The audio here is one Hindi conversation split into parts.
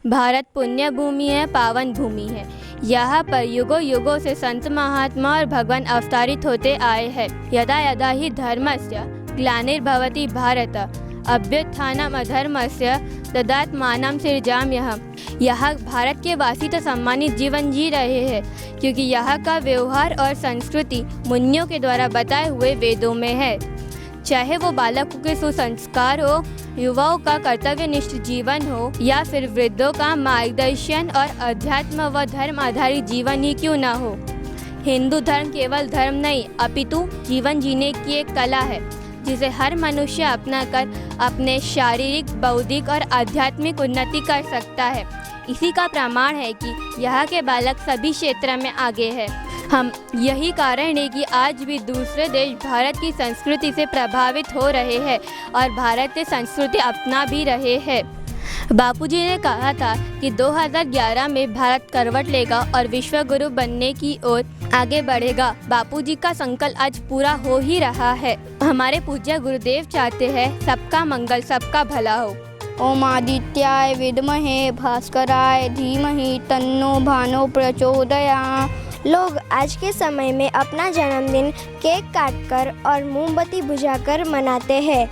भारत पुण्य भूमि है, पावन भूमि है। यहाँ पर युगों युगों से संत महात्मा और भगवान अवतरित होते आए हैं। यदा यदा ही धर्मस्य ग्लानिर्भवति भारत अभ्युत्थानम् अधर्मस्य तदात्मानं सृजाम्यहम्। यहाँ भारत के वासी तो सम्मानित जीवन जी रहे हैं क्योंकि यहाँ का व्यवहार और संस्कृति मुनियों के द्वारा बताए हुए वेदों में है। चाहे वो बालकों के सुसंस्कार हो, युवाओं का कर्तव्यनिष्ठ जीवन हो या फिर वृद्धों का मार्गदर्शन और अध्यात्म व धर्म आधारित जीवन ही क्यों ना हो। हिंदू धर्म केवल धर्म नहीं अपितु जीवन जीने की एक कला है जिसे हर मनुष्य अपनाकर अपने शारीरिक, बौद्धिक और आध्यात्मिक उन्नति कर सकता है। इसी का प्रमाण है कि यहाँ के बालक सभी क्षेत्र में आगे हैं। हम यही कारण है कि आज भी दूसरे देश भारत की संस्कृति से प्रभावित हो रहे हैं और भारतीय संस्कृति अपना भी रहे हैं। बापूजी ने कहा था कि 2011 में भारत करवट लेगा और विश्व गुरु बनने की ओर आगे बढ़ेगा। बापूजी का संकल्प आज पूरा हो ही रहा है। हमारे पूज्य गुरुदेव चाहते हैं सबका मंगल, सबका भला हो। ओम आदित्याय विद्महे भास्कराय धीमहि तन्नो भानो प्रचोदयात्। लोग आज के समय में अपना जन्मदिन केक काटकर और मोमबत्ती बुझाकर मनाते हैं।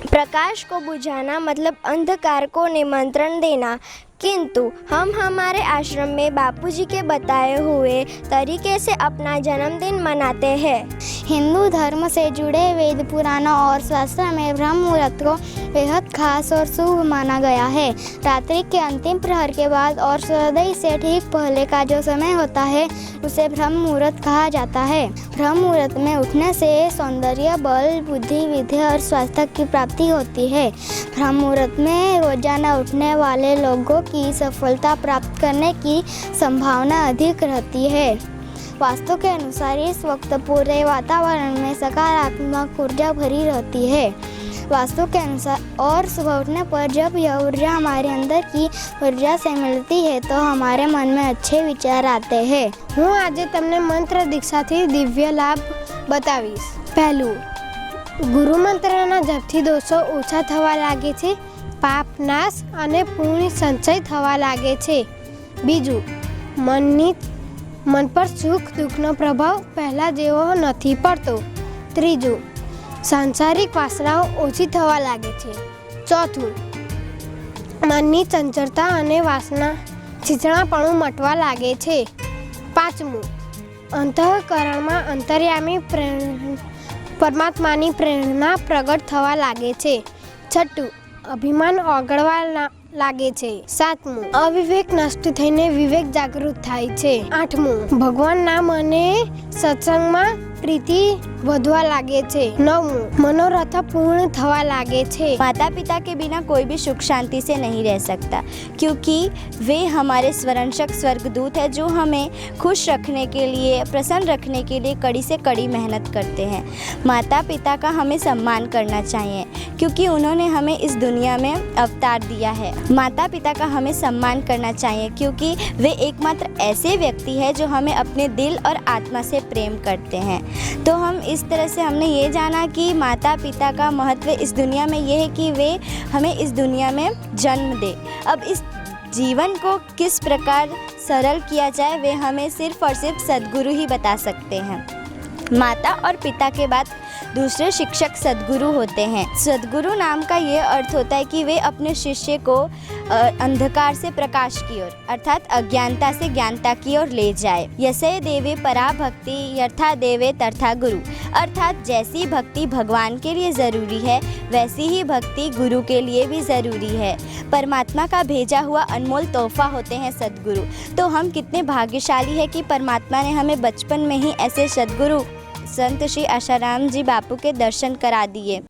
प्रकाश को बुझाना मतलब अंधकार को निमंत्रण देना, किंतु हम हमारे आश्रम में बापूजी के बताए हुए तरीके से अपना जन्मदिन मनाते हैं। हिंदू धर्म से जुड़े वेद पुराणों और शास्त्र में ब्रह्म मुहूर्त को बेहद खास और शुभ माना गया है। रात्रि के अंतिम प्रहर के बाद और सूर्योदय से ठीक पहले का जो समय होता है उसे ब्रह्म मुहूर्त कहा जाता है। ब्रह्म मुहूर्त में उठने से सौंदर्य, बल, बुद्धि, विद्या और स्वास्थ्य की प्राप्ति होती है। ब्रह्म मुहूर्त में रोजाना उठने वाले लोगों की सफलता प्राप्त करने की संभावना अधिक रहती है। वास्तु के अनुसार इस वक्त पूरे वातावरण में सकारात्मक ऊर्जा भरी रहती है। वास्तु के अनुसार और सुबह उठने पर जब यह ऊर्जा हमारे अंदर की ऊर्जा से मिलती है तो हमारे मन में अच्छे विचार आते हैं। હું આજે તમને મંત્ર દીક્ષાથી દિવ્ય લાભ બતાવીશ। પહેલું, ગુરુ મંત્રના જપથી દોષો ઓછા થવા લાગે છે, પાપ નાશ અને પુણ્ય સંચય થવા લાગે છે। બીજું, મન પર સુખ દુઃખનો પ્રભાવ પહેલાં જેવો નથી પડતો। ત્રીજું, સાંસારિક વાસનાઓ ઓછી થવા લાગે છે। ચોથું, મનની ચંચળતા અને વાસના છીછણાપણું મટવા લાગે છે। પાંચમું, અંતઃકરણમાં અંતર્યામી પરમાત્માની પ્રેરણા પ્રગટ થવા લાગે છે। છઠ્ઠું, અભિમાન ઓગળવા લાગે છે। સાતમું, અવિવેક નષ્ટ થઈને વિવેક જાગૃત થાય છે। આઠમું, ભગવાન નામ અને સત્સંગમાં प्रीति વધવા લાગે છે। નવમું, मनोरथ पूर्ण થવા લાગે છે। माता पिता के बिना कोई भी सुख शांति से नहीं रह सकता क्योंकि वे हमारे स्वरंशक स्वर्गदूत है जो हमें खुश रखने के लिए, प्रसन्न रखने के लिए कड़ी से कड़ी मेहनत करते हैं। माता पिता का हमें सम्मान करना चाहिए क्योंकि उन्होंने हमें इस दुनिया में अवतार दिया है। माता पिता का हमें सम्मान करना चाहिए क्योंकि वे एकमात्र ऐसे व्यक्ति है जो हमें अपने दिल और आत्मा से प्रेम करते हैं। तो हम इस तरह से हमने ये जाना कि माता पिता का महत्व इस दुनिया में ये है कि वे हमें इस दुनिया में जन्म दे। अब इस जीवन को किस प्रकार सरल किया जाए वे हमें सिर्फ और सिर्फ सद्गुरु ही बता सकते हैं। माता और पिता के बाद दूसरे शिक्षक सद्गुरु होते हैं। सद्गुरु नाम का ये अर्थ होता है कि वे अपने शिष्य को अंधकार से प्रकाश की ओर अर्थात अज्ञानता से ज्ञानता की ओर ले जाए। यसे देवे परा भक्ति यथा देवे तथा गुरु, अर्थात जैसी भक्ति भगवान के लिए ज़रूरी है वैसी ही भक्ति गुरु के लिए भी ज़रूरी है। परमात्मा का भेजा हुआ अनमोल तोहफा होते हैं सद्गुरु। तो हम कितने भाग्यशाली है कि परमात्मा ने हमें बचपन में ही ऐसे सद्गुरु संत श्री आशाराम जी बापू के दर्शन करा दिए।